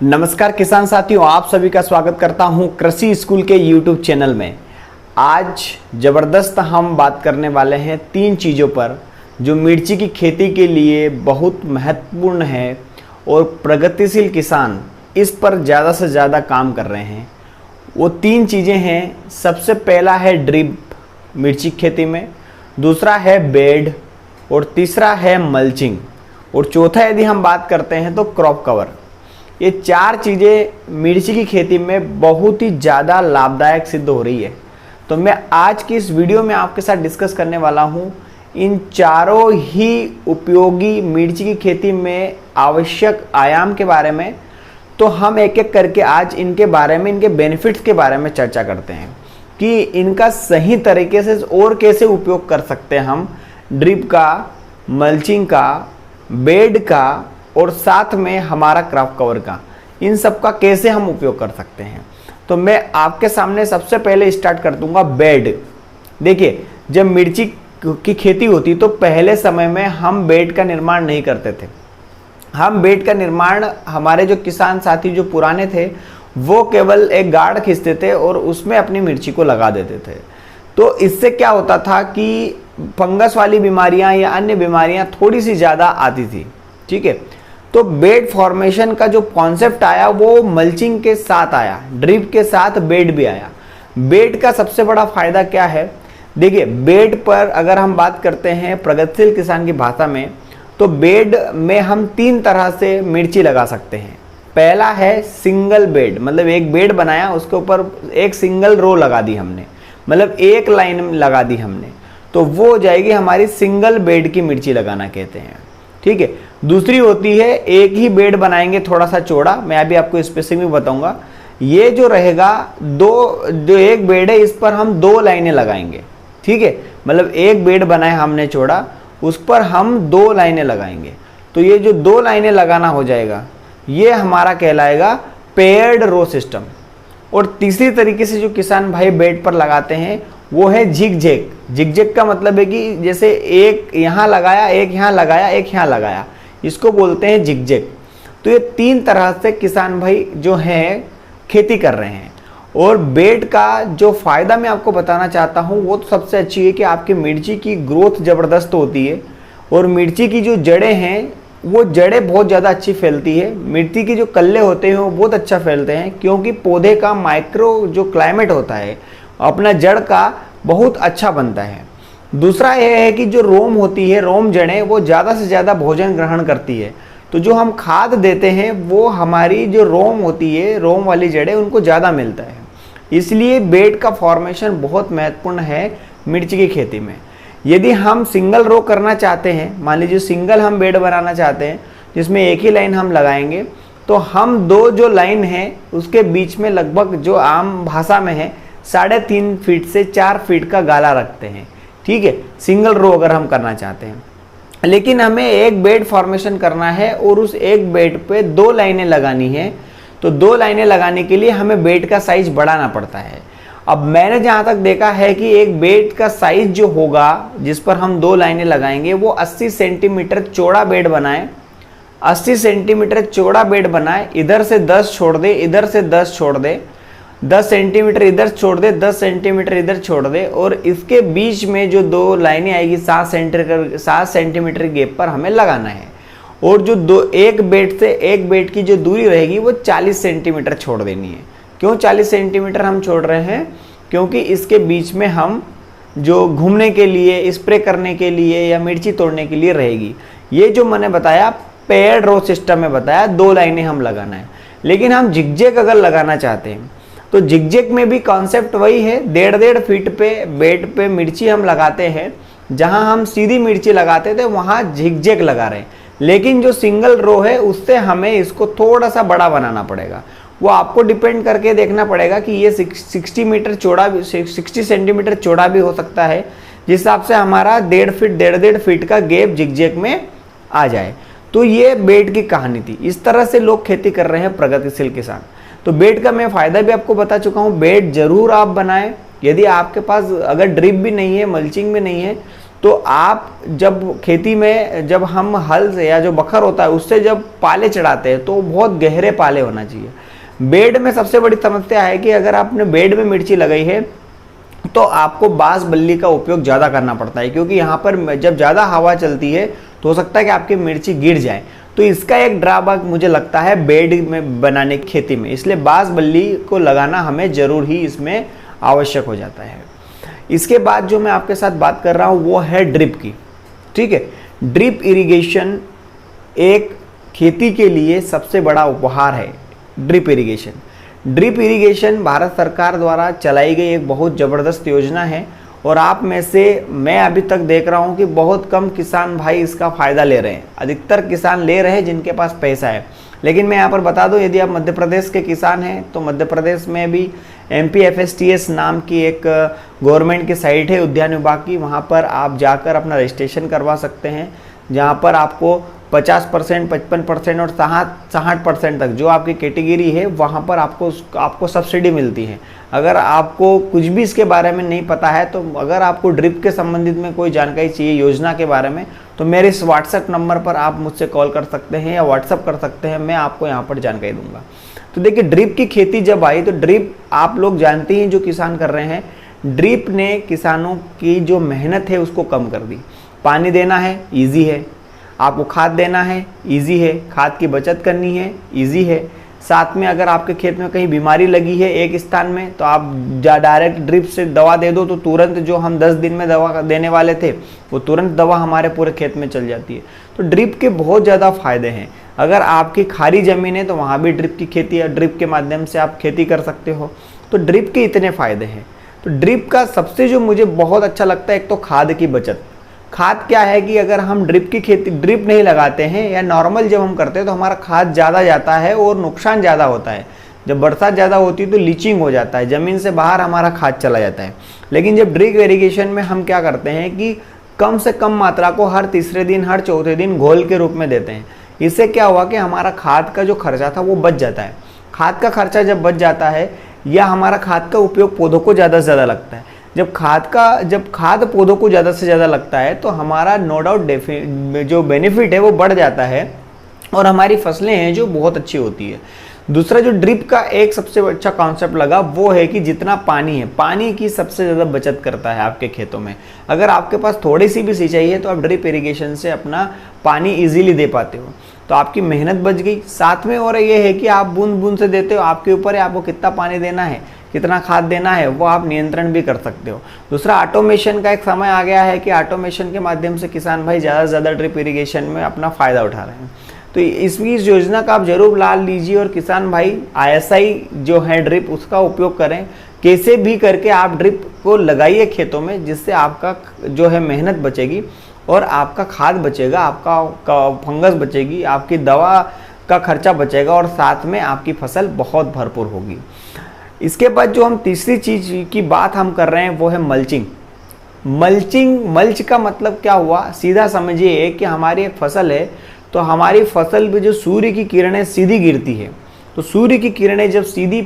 नमस्कार किसान साथियों, आप सभी का स्वागत करता हूं कृषि स्कूल के YouTube चैनल में। आज ज़बरदस्त हम बात करने वाले हैं 3 चीज़ों पर जो मिर्ची की खेती के लिए बहुत महत्वपूर्ण है और प्रगतिशील किसान इस पर ज़्यादा से ज़्यादा काम कर रहे हैं। वो 3 चीज़ें हैं। सबसे पहला है ड्रिप मिर्ची की खेती में, दूसरा है बेड और तीसरा है मल्चिंग और चौथा यदि हम बात करते हैं तो क्रॉप कवर। ये 4 चीज़ें मिर्ची की खेती में बहुत ही ज़्यादा लाभदायक सिद्ध हो रही है। तो मैं आज की इस वीडियो में आपके साथ डिस्कस करने वाला हूँ इन चारों ही उपयोगी मिर्ची की खेती में आवश्यक आयाम के बारे में। तो हम एक एक करके आज इनके बारे में, इनके बेनिफिट्स के बारे में चर्चा करते हैं कि इनका सही तरीके से और कैसे उपयोग कर सकते हैं हम ड्रिप का, मल्चिंग का, बेड का और साथ में हमारा क्रॉप कवर का, इन सब का कैसे हम उपयोग कर सकते हैं। तो मैं आपके सामने सबसे पहले स्टार्ट कर दूंगा बेड। देखिए, जब मिर्ची की खेती होती तो पहले समय में हम बेड का निर्माण नहीं करते थे। हम बेड का निर्माण, हमारे जो किसान साथी जो पुराने थे वो केवल एक गाड़ खींचते थे और उसमें अपनी मिर्ची को लगा देते थे। तो इससे क्या होता था कि फंगस वाली बीमारियां या अन्य बीमारियां थोड़ी सी ज़्यादा आती थी। ठीक है, तो बेड फॉर्मेशन का जो कॉन्सेप्ट आया वो मल्चिंग के साथ आया, ड्रिप के साथ बेड भी आया। बेड का सबसे बड़ा फायदा क्या है? देखिए, बेड पर अगर हम बात करते हैं प्रगतिशील किसान की भाषा में, तो बेड में हम 3 तरह से मिर्ची लगा सकते हैं। पहला है सिंगल बेड, मतलब एक बेड बनाया, उसके ऊपर एक सिंगल रो लगा दी हमने, मतलब एक लाइन लगा दी हमने, तो वो हो जाएगी हमारी सिंगल बेड की मिर्ची लगाना कहते हैं। ठीक है, दूसरी होती है एक ही बेड बनाएंगे थोड़ा सा चौड़ा, मैं अभी आपको स्पेसिफिक बताऊंगा। ये जो रहेगा जो एक बेड है इस पर हम 2 लाइनें लगाएंगे। ठीक है, मतलब एक बेड बनाए हमने चौड़ा, उस पर हम 2 लाइनें लगाएंगे। तो ये जो 2 लाइनें लगाना हो जाएगा ये हमारा कहलाएगा पेयर्ड रो सिस्टम। और तीसरी तरीके से जो किसान भाई बेड पर लगाते हैं वो है जिग-जैग। जिग-जैग का मतलब है कि जैसे एक यहाँ लगाया, एक यहाँ लगाया, एक यहाँ लगाया, इसको बोलते हैं जिग-जैग। तो ये 3 तरह से किसान भाई जो हैं खेती कर रहे हैं। और बेड का जो फ़ायदा मैं आपको बताना चाहता हूँ वो तो सबसे अच्छी है कि आपकी मिर्ची की ग्रोथ ज़बरदस्त होती है और मिर्ची की जो जड़ें हैं वो जड़ें बहुत ज़्यादा अच्छी फैलती है। मिर्ची की जो कल्ले होते हैं वो बहुत अच्छा फैलते हैं क्योंकि पौधे का माइक्रो जो क्लाइमेट होता है अपना जड़ का बहुत अच्छा बनता है। दूसरा यह है कि जो रोम होती है, रोम जड़ें, वो ज़्यादा से ज़्यादा भोजन ग्रहण करती है। तो जो हम खाद देते हैं वो हमारी जो रोम होती है, रोम वाली जड़ें, उनको ज़्यादा मिलता है। इसलिए बेड का फॉर्मेशन बहुत महत्वपूर्ण है मिर्ची की खेती में। यदि हम सिंगल रो करना चाहते हैं, मान लीजिए सिंगल हम बेड बनाना चाहते हैं जिसमें एक ही लाइन हम लगाएंगे, तो हम 2 जो लाइन है उसके बीच में लगभग जो आम भाषा में है 3.5 फीट से 4 फीट का गाला रखते हैं। ठीक है, सिंगल रो अगर हम करना चाहते हैं। लेकिन हमें एक बेड फॉर्मेशन करना है और उस एक बेड पे 2 लाइनें लगानी है। तो 2 लाइनें लगाने के लिए हमें बेड का साइज बढ़ाना पड़ता है। अब मैंने जहाँ तक देखा है कि एक बेड का साइज जो होगा जिस पर हम 2 लाइनें लगाएंगे वो 80 सेंटीमीटर चौड़ा बेड बनाए। 80 सेंटीमीटर चौड़ा बेड बनाए, इधर से 10 छोड़ दे, इधर से 10 छोड़ दे, 10 सेंटीमीटर इधर छोड़ दे, 10 सेंटीमीटर इधर छोड़ दे, और इसके बीच में जो 2 लाइनें आएगी 7 सेंटीमीटर गैप पर हमें लगाना है। और जो एक बेड से एक बेड की जो दूरी रहेगी वो 40 सेंटीमीटर छोड़ देनी है। क्यों 40 सेंटीमीटर हम छोड़ रहे हैं? क्योंकि इसके बीच में हम जो घूमने के लिए, स्प्रे करने के लिए या मिर्ची तोड़ने के लिए रहेगी। ये जो मैंने बताया पेयर्ड रो सिस्टम में बताया, 2 लाइनें हम लगाना है। लेकिन हम जिग-जैग अगर लगाना चाहते हैं तो जिग-जैग में भी कॉन्सेप्ट वही है, 1.5 फीट पे बेड पे मिर्ची हम लगाते हैं। जहां हम सीधी मिर्ची लगाते थे वहां जिग-जैग लगा रहे हैं। लेकिन जो सिंगल रो है उससे हमें इसको थोड़ा सा बड़ा बनाना पड़ेगा। वो आपको डिपेंड करके देखना पड़ेगा कि ये 60 मीटर चौड़ा भी, 60 सेंटीमीटर चौड़ा भी हो सकता है, जिस हिसाब से हमारा 1.5 फीट का गैप जिग-जैग में आ जाए। तो ये बेड की कहानी थी। इस तरह से लोग खेती कर रहे हैं प्रगतिशील किसान। तो बेड का मैं फ़ायदा भी आपको बता चुका हूँ। बेड जरूर आप बनाएं। यदि आपके पास अगर ड्रिप भी नहीं है, मल्चिंग भी नहीं है, तो आप जब खेती में जब हम हल से या जो बखर होता है उससे जब पाले चढ़ाते हैं तो बहुत गहरे पाले होना चाहिए। बेड में सबसे बड़ी समस्या है कि अगर आपने बेड में मिर्ची लगाई है तो आपको बांस बल्ली का उपयोग ज़्यादा करना पड़ता है, क्योंकि यहाँ पर जब ज़्यादा हवा चलती है तो हो सकता है कि आपकी मिर्ची गिर जाए। तो इसका एक ड्रॉबैक मुझे लगता है बेड में बनाने की खेती में, इसलिए बांस बल्ली को लगाना हमें ज़रूर ही इसमें आवश्यक हो जाता है। इसके बाद जो मैं आपके साथ बात कर रहा हूँ वो है ड्रिप की। ठीक है, ड्रिप इरिगेशन एक खेती के लिए सबसे बड़ा उपहार है। ड्रिप इरिगेशन भारत सरकार द्वारा चलाई गई एक बहुत ज़बरदस्त योजना है, और आप में से मैं अभी तक देख रहा हूं कि बहुत कम किसान भाई इसका फ़ायदा ले रहे हैं। अधिकतर किसान ले रहे हैं जिनके पास पैसा है। लेकिन मैं यहाँ पर बता दूं, यदि आप मध्य प्रदेश के किसान हैं तो मध्य प्रदेश में भी MPFSTS नाम की एक गवर्नमेंट की साइट है उद्यान विभाग की, वहाँ पर आप जाकर अपना रजिस्ट्रेशन करवा सकते हैं, जहाँ पर आपको 50%, 55% और 60% तक जो आपकी कैटेगरी है वहाँ पर आपको सब्सिडी मिलती है। अगर आपको कुछ भी इसके बारे में नहीं पता है, तो अगर आपको ड्रिप के संबंधित में कोई जानकारी चाहिए योजना के बारे में, तो मेरे इस व्हाट्सएप नंबर पर आप मुझसे कॉल कर सकते हैं या व्हाट्सएप कर सकते हैं, मैं आपको यहाँ पर जानकारी दूंगा। तो देखिए, ड्रिप की खेती जब आई तो ड्रिप आप लोग जानते हैं जो किसान कर रहे हैं, ड्रिप ने किसानों की जो मेहनत है उसको कम कर दी। पानी देना है ईजी है, आपको खाद देना है इजी है, खाद की बचत करनी है इजी है। साथ में अगर आपके खेत में कहीं बीमारी लगी है एक स्थान में, तो आप डायरेक्ट ड्रिप से दवा दे दो, तो तुरंत जो हम 10 दिन में दवा देने वाले थे वो तुरंत दवा हमारे पूरे खेत में चल जाती है। तो ड्रिप के बहुत ज़्यादा फायदे हैं। अगर आपकी खारी ज़मीन है तो वहाँ भी ड्रिप की खेती या ड्रिप के माध्यम से आप खेती कर सकते हो। तो ड्रिप के इतने फ़ायदे हैं। तो ड्रिप का सबसे जो मुझे बहुत अच्छा लगता है, एक तो खाद की बचत। खाद क्या है कि अगर हम ड्रिप की खेती ड्रिप नहीं लगाते हैं या नॉर्मल जब हम करते हैं तो हमारा खाद ज़्यादा जाता है और नुकसान ज़्यादा होता है। जब बरसात ज़्यादा होती है तो लीचिंग हो जाता है, ज़मीन से बाहर हमारा खाद चला जाता है। लेकिन जब ड्रिप इरिगेशन में हम क्या करते हैं कि कम से कम मात्रा को हर तीसरे दिन हर चौथे दिन घोल के रूप में देते हैं। इससे क्या हुआ कि हमारा खाद का जो खर्चा था वो बच जाता है। खाद का खर्चा जब बच जाता है या हमारा खाद का उपयोग पौधों को ज़्यादा से ज़्यादा लगता है, जब खाद पौधों को ज़्यादा से ज़्यादा लगता है तो हमारा नो डाउट जो बेनिफिट है वो बढ़ जाता है और हमारी फसलें हैं जो बहुत अच्छी होती है। दूसरा जो ड्रिप का एक सबसे अच्छा कॉन्सेप्ट लगा वो है कि जितना पानी है, पानी की सबसे ज़्यादा बचत करता है आपके खेतों में। अगर आपके पास थोड़ी सी भी सिंचाई है तो आप ड्रिप इरिगेशन से अपना पानी इजीली दे पाते हो, तो आपकी मेहनत बच गई। साथ में और ये है कि आप बूंद बूंद से देते हो, आपके ऊपर है आपको कितना पानी देना है, कितना खाद देना है, वो आप नियंत्रण भी कर सकते हो। दूसरा, ऑटोमेशन का एक समय आ गया है कि ऑटोमेशन के माध्यम से किसान भाई ज़्यादा से ज़्यादा ड्रिप इरिगेशन में अपना फ़ायदा उठा रहे हैं। तो इस योजना का आप जरूर लाभ लीजिए और किसान भाई ISI जो है ड्रिप उसका उपयोग करें। कैसे भी करके आप ड्रिप को लगाइए खेतों में, जिससे आपका जो है मेहनत बचेगी और आपका खाद बचेगा, आपका फंगस बचेगी, आपकी दवा का खर्चा बचेगा और साथ में आपकी फसल बहुत भरपूर होगी। इसके बाद जो हम तीसरी चीज़ की बात हम कर रहे हैं वो है मल्चिंग। मल्च का मतलब क्या हुआ, सीधा समझिए कि हमारी एक फसल है तो हमारी फसल पे जो सूर्य की किरणें सीधी गिरती है, तो सूर्य की किरणें जब सीधी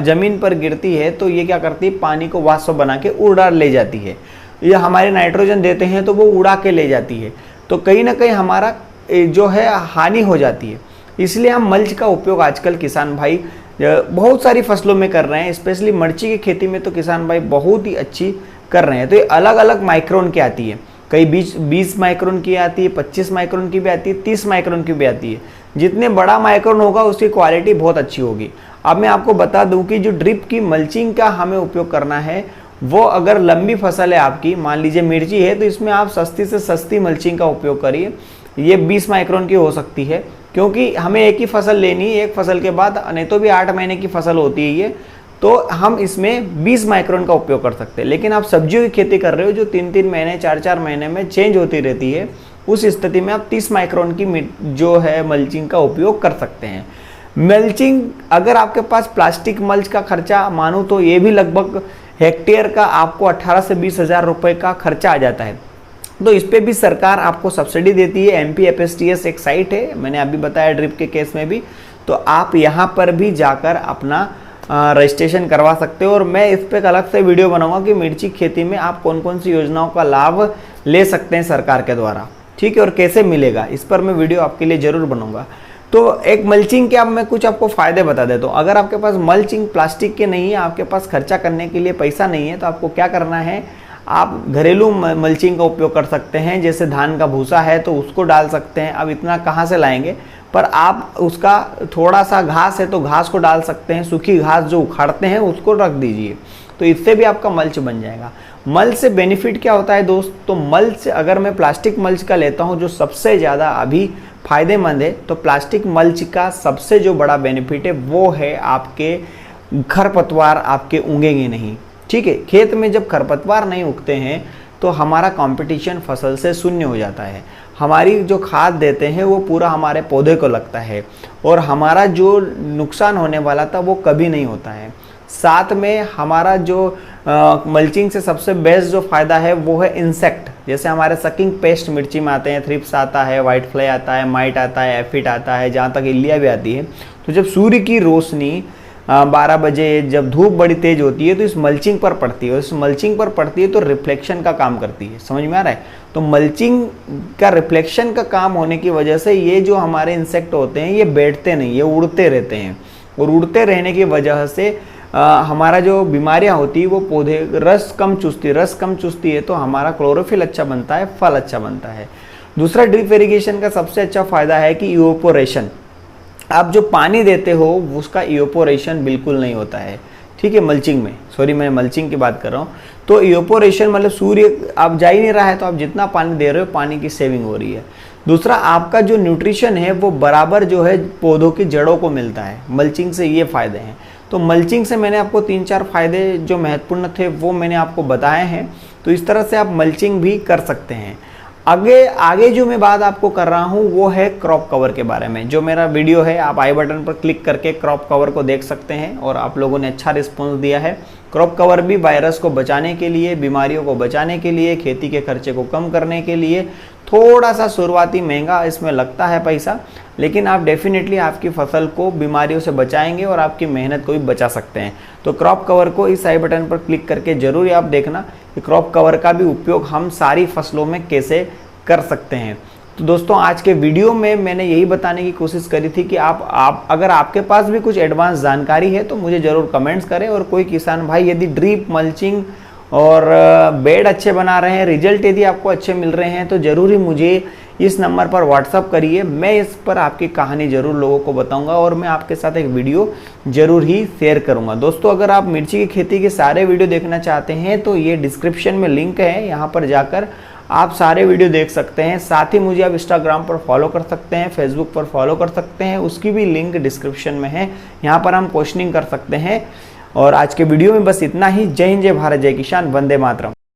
ज़मीन पर गिरती है तो ये क्या करती है, पानी को वाष्प बना के उड़ा ले जाती है। ये हमारे नाइट्रोजन देते हैं तो वो उड़ा के ले जाती है, तो कहीं ना कहीं हमारा जो है हानि हो जाती है। इसलिए हम मल्च का उपयोग आजकल किसान भाई बहुत सारी फसलों में कर रहे हैं, स्पेशली मिर्ची की खेती में तो किसान भाई बहुत ही अच्छी कर रहे हैं। तो ये अलग अलग माइक्रोन की आती है, कई 20 माइक्रोन की आती है, 25 माइक्रोन की भी आती है, 30 माइक्रोन की भी आती है। जितने बड़ा माइक्रोन होगा उसकी क्वालिटी बहुत अच्छी होगी। अब मैं आपको बता दूं कि जो ड्रिप की मल्चिंग का हमें उपयोग करना है, वो अगर लंबी फसल है आपकी, मान लीजिए मिर्ची है, तो इसमें आप सस्ती से सस्ती मल्चिंग का उपयोग करिए। ये 20 माइक्रोन की हो सकती है, क्योंकि हमें एक ही फसल लेनी है, एक फसल के बाद नहीं तो भी 8 महीने की फसल होती है ये, तो हम इसमें 20 माइक्रोन का उपयोग कर सकते हैं। लेकिन आप सब्जियों की खेती कर रहे हो जो 3-3 महीने 4-4 महीने में चेंज होती रहती है, उस स्थिति में आप 30 माइक्रोन की जो है मल्चिंग का उपयोग कर सकते हैं। मल्चिंग अगर आपके पास प्लास्टिक मल्च का खर्चा मानो तो ये भी लगभग हेक्टेयर का आपको 18 से 20 हज़ार रुपये का खर्चा आ जाता है। तो इस पे भी सरकार आपको सब्सिडी देती है। MPFSTS एक साइट है, मैंने अभी बताया ड्रिप के केस में भी, तो आप यहाँ पर भी जाकर अपना रजिस्ट्रेशन करवा सकते हो। और मैं इस पर अलग से वीडियो बनाऊंगा कि मिर्ची खेती में आप कौन कौन सी योजनाओं का लाभ ले सकते हैं सरकार के द्वारा, ठीक है। और कैसे मिलेगा इस पर मैं वीडियो आपके लिए ज़रूर बनाऊंगा। तो एक मल्चिंग के अब मैं कुछ आपको फ़ायदे बता देता हूँ। अगर आपके पास मल्चिंग प्लास्टिक के नहीं है, आपके पास खर्चा करने के लिए पैसा नहीं है, तो आपको क्या करना है, आप घरेलू मल्चिंग का उपयोग कर सकते हैं। जैसे धान का भूसा है तो उसको डाल सकते हैं। अब इतना कहाँ से लाएंगे, पर आप उसका थोड़ा सा घास है तो घास को डाल सकते हैं। सूखी घास जो उखाड़ते हैं उसको रख दीजिए, तो इससे भी आपका मल्च बन जाएगा। मल्च से बेनिफिट क्या होता है दोस्त, तो मल्च अगर मैं प्लास्टिक मल्च का लेता हूँ जो सबसे ज़्यादा अभी फायदेमंद है, तो प्लास्टिक मल्च का सबसे जो बड़ा बेनिफिट है वो है आपके खरपतवार आपके उगेंगे नहीं, ठीक है। खेत में जब खरपतवार नहीं उगते हैं तो हमारा कंपटीशन फसल से शून्य हो जाता है। हमारी जो खाद देते हैं वो पूरा हमारे पौधे को लगता है और हमारा जो नुकसान होने वाला था वो कभी नहीं होता है। साथ में हमारा जो मल्चिंग से सबसे बेस्ट जो फ़ायदा है वो है इंसेक्ट। जैसे हमारे सकिंग पेस्ट मिर्ची में आते हैं, थ्रिप्स आता है, वाइट फ्लाई आता है, माइट आता है, एफिड आता है, जहाँ तक इल्लिया भी आती है। तो जब सूर्य की रोशनी 12 बजे जब धूप बड़ी तेज होती है तो इस मल्चिंग पर पड़ती है, और इस मल्चिंग पर पड़ती है तो रिफ्लेक्शन का काम करती है। समझ में आ रहा है? तो मल्चिंग का रिफ्लेक्शन का काम होने की वजह से ये जो हमारे इंसेक्ट होते हैं ये बैठते नहीं, ये उड़ते रहते हैं, और उड़ते रहने की वजह से हमारा जो बीमारियां होती है वो पौधे रस कम चूसती है, तो हमारा क्लोरोफिल अच्छा बनता है, फल अच्छा बनता है। दूसरा, ड्रिप इरिगेशन का सबसे अच्छा फायदा है कि इवेपोरेशन। आप जो पानी देते हो उसका इवेपोरेशन बिल्कुल नहीं होता है, ठीक है। मल्चिंग में, सॉरी मैं मल्चिंग की बात कर रहा हूँ। तो इवेपोरेशन मतलब सूर्य आप जा ही नहीं रहा है, तो आप जितना पानी दे रहे हो पानी की सेविंग हो रही है। दूसरा, आपका जो न्यूट्रिशन है वो बराबर जो है पौधों की जड़ों को मिलता है। मल्चिंग से ये फायदे हैं। तो मल्चिंग से मैंने आपको 3-4 फायदे जो महत्वपूर्ण थे वो मैंने आपको बताए हैं। तो इस तरह से आप मल्चिंग भी कर सकते हैं। आगे जो मैं बात आपको कर रहा हूँ वो है क्रॉप कवर के बारे में। जो मेरा वीडियो है आप आई बटन पर क्लिक करके क्रॉप कवर को देख सकते हैं, और आप लोगों ने अच्छा रिस्पॉन्स दिया है। क्रॉप कवर भी वायरस को बचाने के लिए, बीमारियों को बचाने के लिए, खेती के खर्चे को कम करने के लिए, थोड़ा सा शुरुआती महंगा इसमें लगता है पैसा, लेकिन आप डेफिनेटली आपकी फसल को बीमारियों से बचाएंगे और आपकी मेहनत को भी बचा सकते हैं। तो क्रॉप कवर को इस आई बटन पर क्लिक करके जरूर आप देखना कि क्रॉप कवर का भी उपयोग हम सारी फसलों में कैसे कर सकते हैं। तो दोस्तों, आज के वीडियो में मैंने यही बताने की कोशिश करी थी कि आप अगर आपके पास भी कुछ एडवांस जानकारी है तो मुझे ज़रूर कमेंट्स करें। और कोई किसान भाई यदि ड्रिप, मल्चिंग और बेड अच्छे बना रहे हैं, रिजल्ट यदि आपको अच्छे मिल रहे हैं, तो ज़रूर ही मुझे इस नंबर पर व्हाट्सअप करिए। मैं इस पर आपकी कहानी ज़रूर लोगों को बताऊंगा और मैं आपके साथ एक वीडियो ज़रूर ही शेयर करूंगा। दोस्तों, अगर आप मिर्ची की खेती के सारे वीडियो देखना चाहते हैं तो ये डिस्क्रिप्शन में लिंक है, यहाँ पर जाकर आप सारे वीडियो देख सकते हैं। साथ ही मुझे आप इंस्टाग्राम पर फॉलो कर सकते हैं, फेसबुक पर फॉलो कर सकते हैं, उसकी भी लिंक डिस्क्रिप्शन में है। यहाँ पर हम क्वेश्चनिंग कर सकते हैं। और आज के वीडियो में बस इतना ही। जय हिंद, जय भारत, जय किसान, वंदे मातरम।